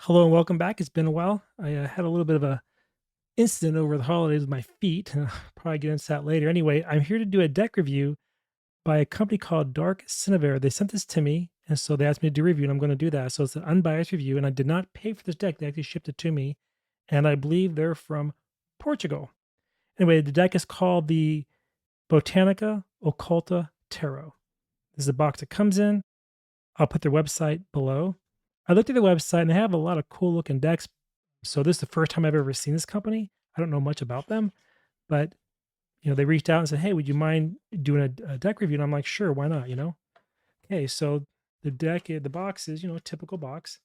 Hello and welcome back. It's been a while. I had a little bit of a incident over the holidays with my feet. Probably get into that later. Anyway, I'm here to do a deck review by a company called Dark Cinever. They sent this to me, and so they asked me to do a review, and I'm going to do that. So it's an unbiased review, and I did not pay for this deck. They actually shipped it to me, and I believe they're from Portugal. Anyway, the deck is called the Botanica Oculta Tarot. This is the box it comes in. I'll put their website below. I looked at the website and they have a lot of cool looking decks. So this is the first time I've ever seen this company. I don't know much about them, but they reached out and said, "Hey, would you mind doing a deck review?" And I'm like, "Sure, why not?" Okay, so the deck, the box is a typical box.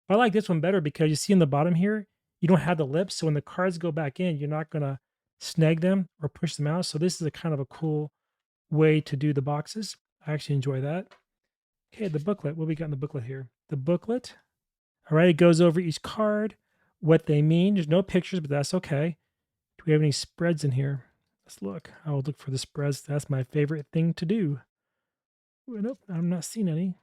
I like this one better because you see in the bottom here, you don't have the lips, so when the cards go back in, you're not gonna snag them or push them out. So this is a kind of a cool way to do the boxes. I actually enjoy that. Okay, the booklet. What we got in the booklet here? The booklet. All right, it goes over each card, what they mean. There's no pictures, but that's okay. Do we have any spreads in here? Let's look. I will look for the spreads. That's my favorite thing to do. Nope, I'm not seeing any.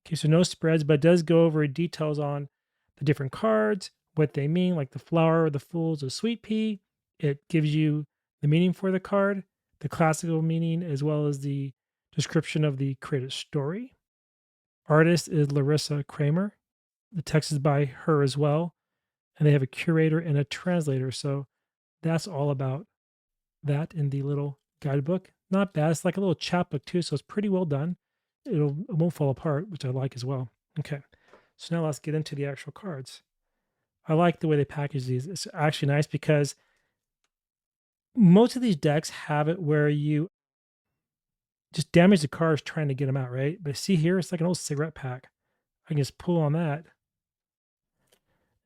Okay, so no spreads, but it does go over details on the different cards, what they mean, like the flower, the fools, the sweet pea. It gives you the meaning for the card, the classical meaning, as well as the description of the created story. Artist is Larissa Kramer. The text is by her as well, and they have a curator and a translator. So that's all about that in the little guidebook. Not bad. It's like a little chapbook too, so it's pretty well done. It won't fall apart, which I like as well. Okay, so now let's get into the actual cards. I like the way they package these. It's actually nice because most of these decks have it where you just damage the cards trying to get them out, right? But see here, it's like an old cigarette pack. I can just pull on that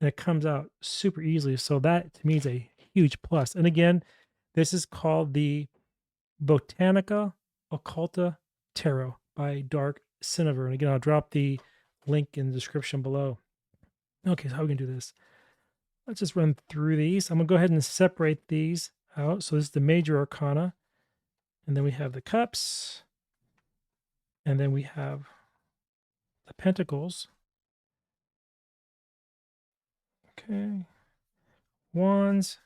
and it comes out super easily. So that to me is a huge plus. And again, this is called the Botanica Oculta Tarot by Dark Cinever. And again, I'll drop the link in the description below. Okay, so how are we gonna do this? Let's just run through these. I'm gonna go ahead and separate these out. So this is the major arcana, and then we have the cups, and then we have the pentacles. Okay, wands,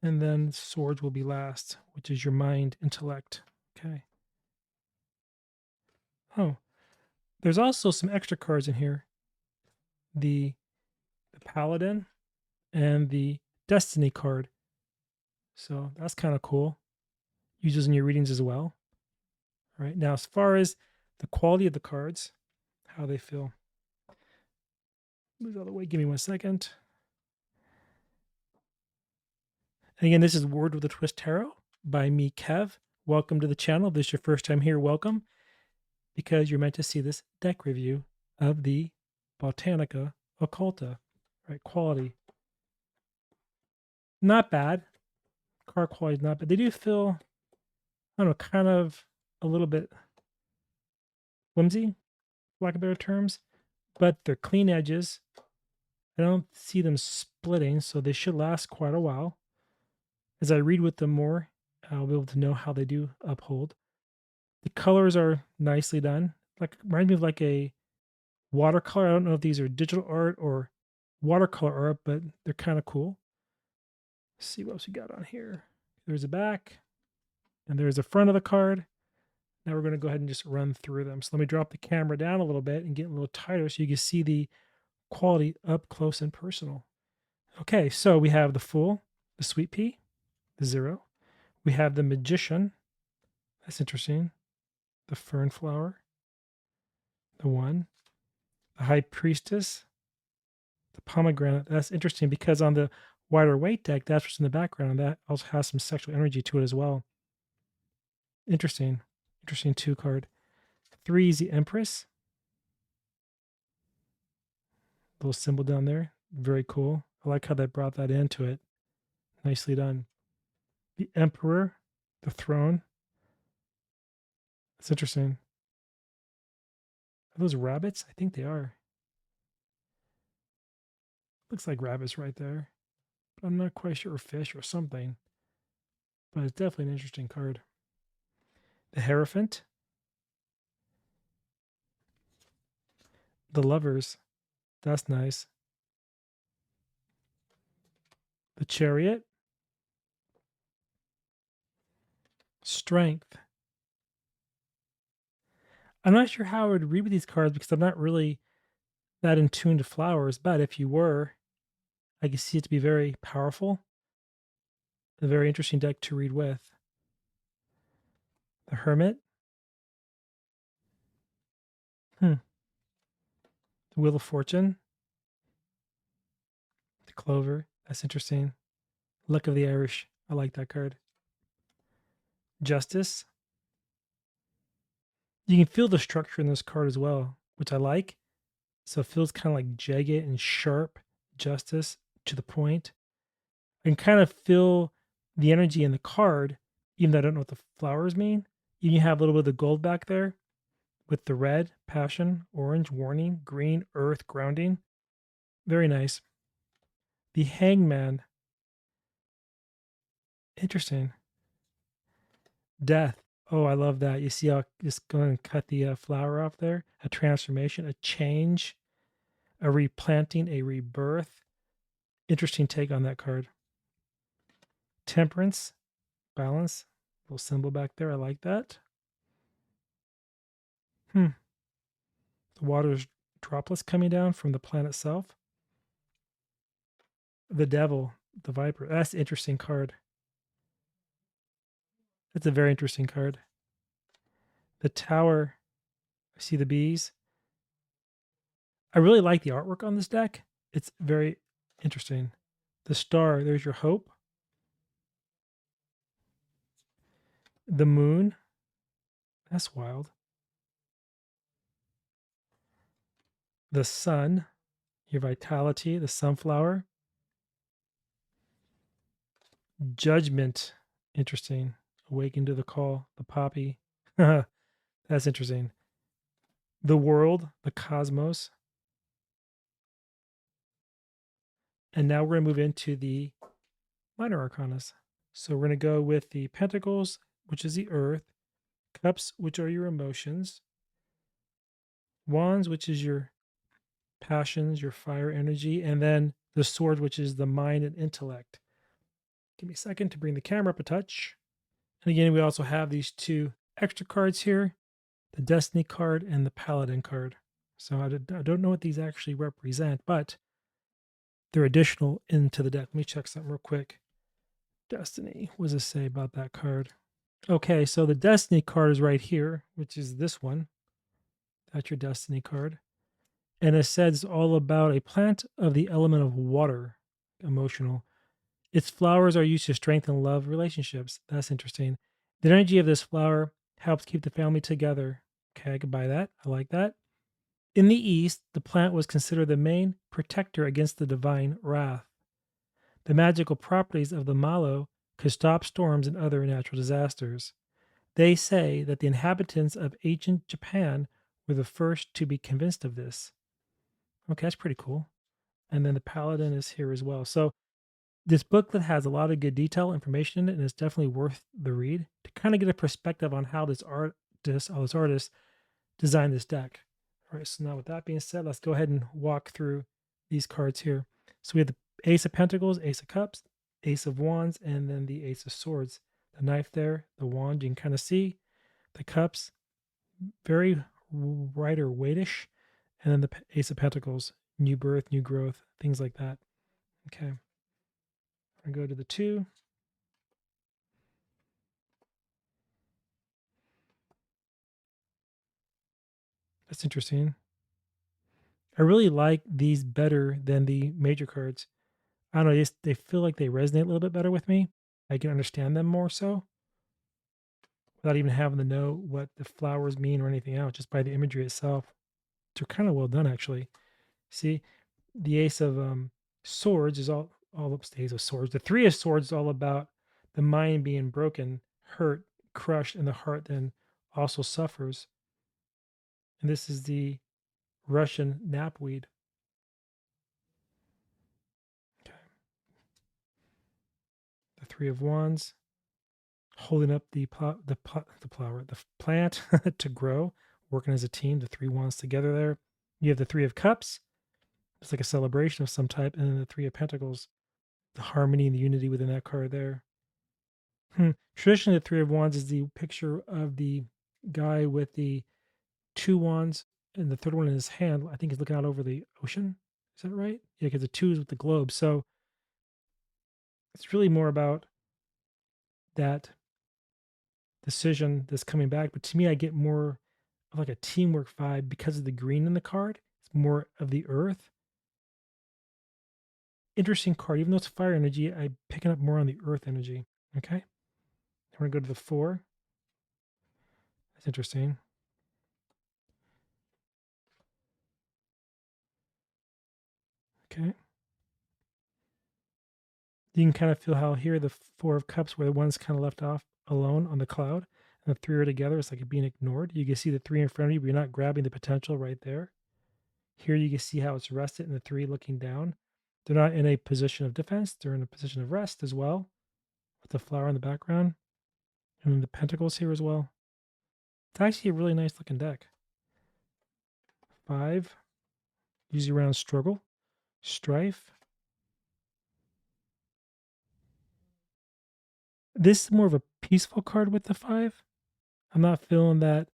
and then swords will be last, which is your mind, intellect. Okay. Oh, there's also some extra cards in here. The paladin and the destiny card. So that's kind of cool. Use those in your readings as well. All right. Now, as far as the quality of the cards, how they feel. Move out of the way. Give me 1 second. And again, this is Word with a Twist Tarot by me, Kev. Welcome to the channel. If this is your first time here, welcome. Because you're meant to see this deck review of the Botanica Occulta. Right, quality. Not bad. Card quality is not bad. They do feel, I don't know, kind of a little bit flimsy, for lack of better terms, but they're clean edges. I don't see them splitting, so they should last quite a while. As I read with them more, I'll be able to know how they do uphold. The colors are nicely done. Like reminds me of like a watercolor. I don't know if these are digital art or watercolor art, but they're kind of cool. Let's see what else we got on here. There's a back, and there's the front of the card. Now we're going to go ahead and just run through them. So let me drop the camera down a little bit and get a little tighter so you can see the quality up close and personal. Okay, so we have the Fool, the Sweet Pea, the 0. We have the Magician. That's interesting. The Fern Flower, the 1. The High Priestess, the Pomegranate. That's interesting because on the wider weight deck, that's what's in the background. And that also has some sexual energy to it as well. Interesting. Interesting 2 card. 3 is the Empress. Little symbol down there. Very cool. I like how they brought that into it. Nicely done. The Emperor, the Throne. That's interesting. Are those rabbits? I think they are. Looks like rabbits right there. But I'm not quite sure, fish or something. But it's definitely an interesting card. The Hierophant. The Lovers. That's nice. The Chariot, Strength. I'm not sure how I would read with these cards because I'm not really that in tune to flowers, but if you were, I can see it to be very powerful, a very interesting deck to read with. The Hermit, the Wheel of Fortune, the Clover. That's interesting. Luck of the Irish. I like that card. Justice. You can feel the structure in this card as well, which I like. So it feels kind of like jagged and sharp justice to the point. I can kind of feel the energy in the card, even though I don't know what the flowers mean. You have a little bit of the gold back there with the red, passion, orange, warning, green, earth, grounding. Very nice. The Hangman. Interesting. Death. Oh, I love that. You see how just going and cut the flower off there? A transformation, a change, a replanting, a rebirth. Interesting take on that card. Temperance, balance, little symbol back there. I like that. The water's droplets coming down from the plant itself. The devil, the viper. That's an interesting card. That's a very interesting card. The tower. I see the bees. I really like the artwork on this deck. It's very interesting. The star, there's your hope. The moon. That's wild. The sun, your vitality, the sunflower. Judgment. Interesting. Awaken to the call. The poppy. That's interesting. The world, the cosmos. And now we're going to move into the minor arcanas. So we're going to go with the pentacles, which is the earth, cups, which are your emotions, wands, which is your passions, your fire energy, and then the sword, which is the mind and intellect. Give me a second to bring the camera up a touch. And again, we also have these two extra cards here, the Destiny card and the Paladin card. So I don't know what these actually represent, but they're additional into the deck. Let me check something real quick. Destiny, what does it say about that card? Okay, so the Destiny card is right here, which is this one. That's your Destiny card. And it says all about a plant of the element of water, emotional. Its flowers are used to strengthen love relationships. That's interesting. The energy of this flower helps keep the family together. Okay, I can buy that. I like that. In the East, the plant was considered the main protector against the divine wrath. The magical properties of the mallow could stop storms and other natural disasters. They say that the inhabitants of ancient Japan were the first to be convinced of this. Okay, that's pretty cool. And then the paladin is here as well. So this booklet has a lot of good detail information in it, and it's definitely worth the read to kind of get a perspective on how this artist designed this deck. All right, so now with that being said, let's go ahead and walk through these cards here. So we have the Ace of Pentacles, Ace of Cups, Ace of Wands, and then the Ace of Swords. The knife there, the wand, you can kind of see. The cups, very Rider Waitish. And then the Ace of Pentacles, new birth, new growth, things like that. Okay. I go to the 2. That's interesting. I really like these better than the major cards. I don't know, they feel like they resonate a little bit better with me. I can understand them more so without even having to know what the flowers mean or anything else, just by the imagery itself. They're kind of well done, actually. See, the Ace of Swords is all up the Ace of Swords. The Three of Swords is all about the mind being broken, hurt, crushed, and the heart then also suffers. And this is the Russian knapweed. Okay. The Three of Wands, holding up the plant to grow, working as a team. The three wands together there. You have the Three of Cups. It's like a celebration of some type, and then the Three of Pentacles, the harmony and the unity within that card there. Traditionally, the Three of Wands is the picture of the guy with the two wands and the third one in his hand. I think he's looking out over the ocean. Is that right? Yeah, because the two is with the globe. So it's really more about that decision that's coming back. But to me, I get more of like a teamwork vibe because of the green in the card. It's more of the earth. Interesting card. Even though it's fire energy, I'm picking up more on the earth energy. Okay. We're going to go to the 4. That's interesting. Okay. You can kind of feel how here the 4 of Cups, where the one's kind of left off alone on the cloud, and the 3 are together. It's like it being ignored. You can see the 3 in front of you, but you're not grabbing the potential right there. Here you can see how it's rested in the 3 looking down. They're not in a position of defense. They're in a position of rest as well, with the flower in the background, and then the pentacles here as well. It's actually a really nice looking deck. 5, usually around struggle, strife. This is more of a peaceful card with the 5. I'm not feeling that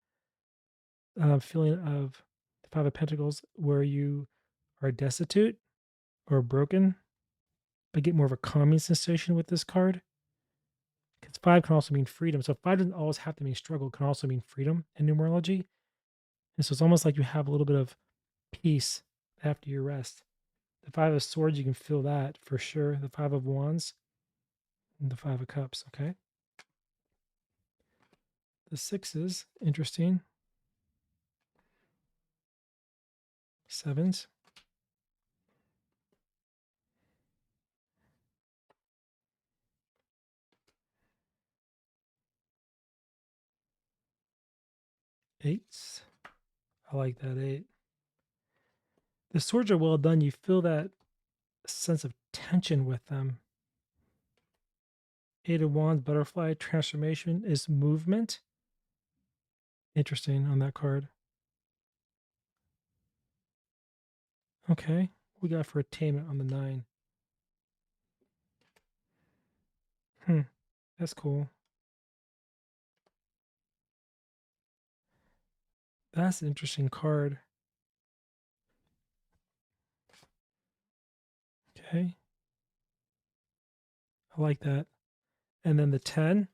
feeling of the 5 of Pentacles where you are destitute or broken, but get more of a calming sensation with this card. Because 5 can also mean freedom. So 5 doesn't always have to mean struggle, it can also mean freedom in numerology. And so it's almost like you have a little bit of peace after your rest. The 5 of Swords, you can feel that for sure. The 5 of Wands and the 5 of Cups, okay? The 6s, interesting. 7s. 8s. I like that 8. The swords are well done. You feel that sense of tension with them. 8 of Wands, butterfly, transformation is movement. Interesting on that card. Okay, we got for attainment on the 9. That's cool. That's an interesting card. Okay, I like that. And then the 10,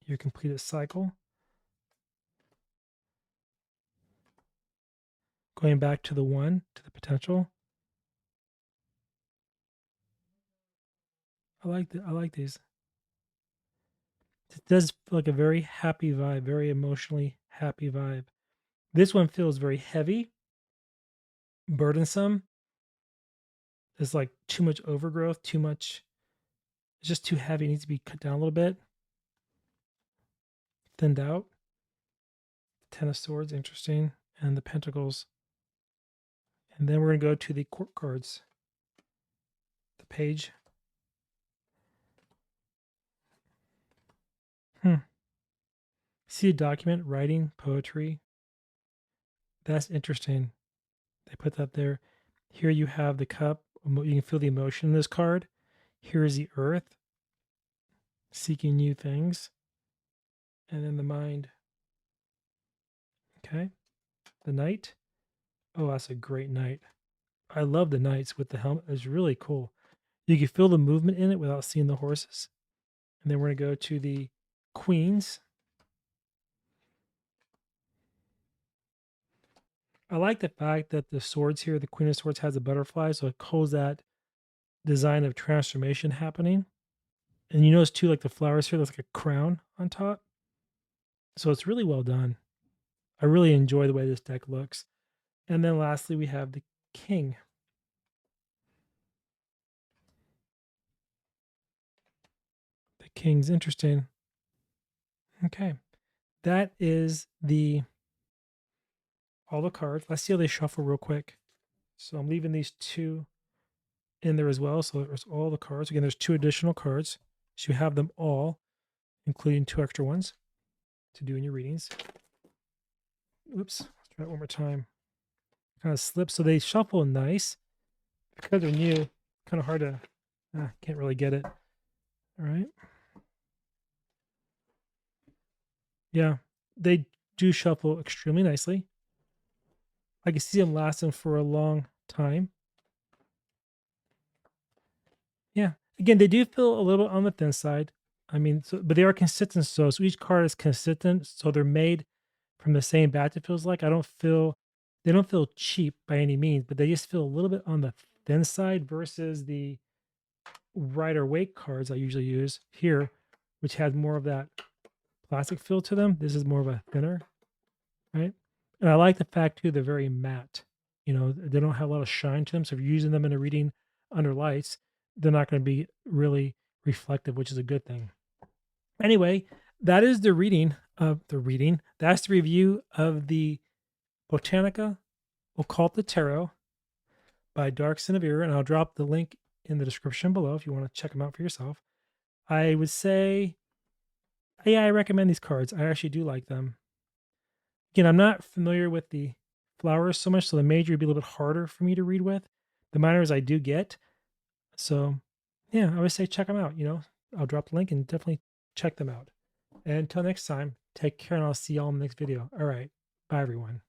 your completed cycle. Going back to the 1, to the potential. I like these. It does feel like a very happy vibe, very emotionally happy vibe. This one feels very heavy, burdensome. It's like too much overgrowth, too much. It's just too heavy. It needs to be cut down a little bit, thinned out. 10 of Swords, interesting. And the Pentacles. And then we're going to go to the court cards. The Page. See a document, writing, poetry. That's interesting. They put that there. Here you have the cup. You can feel the emotion in this card. Here is the earth, seeking new things. And then the mind. Okay. The knight. Oh, that's a great knight. I love the knights with the helmet. It's really cool. You can feel the movement in it without seeing the horses. And then we're going to go to the queens. I like the fact that the swords here, the Queen of Swords has a butterfly, so it holds that design of transformation happening. And you notice too, like the flowers here, there's like a crown on top. So it's really well done. I really enjoy the way this deck looks. And then lastly, we have the king. The king's interesting. Okay. That is all the cards. Let's see how they shuffle real quick. So I'm leaving these 2 in there as well. So there's all the cards. Again, there's 2 additional cards. So you have them all, including 2 extra ones to do in your readings. Oops. Let's try it one more time. Kind of slip. So they shuffle nice. Because they're new, kind of hard to Can't really get it. All right. Yeah, they do shuffle extremely nicely. I can see them lasting for a long time. Yeah. Again, they do feel a little bit on the thin side. I mean, but they are consistent. So each card is consistent. So they're made from the same batch. It feels like they don't feel cheap by any means, but they just feel a little bit on the thin side versus the Rider Waite cards I usually use here, which has more of that plastic feel to them. This is more of a thinner, right? And I like the fact too they're very matte. You know, they don't have a lot of shine to them. So if you're using them in a reading under lights, they're not going to be really reflective, which is a good thing. Anyway, that is the reading of the reading. That's the review of the Botanica Oculta Tarot by Dark Sinavir, and I'll drop the link in the description below if you want to check them out for yourself. I would say, yeah, I recommend these cards. I actually do like them. Again, I'm not familiar with the flowers so much, so the major would be a little bit harder for me to read with. The minors I do get. So, yeah, I would say check them out. I'll drop the link and definitely check them out. And until next time, take care and I'll see y'all in the next video. All right. Bye, everyone.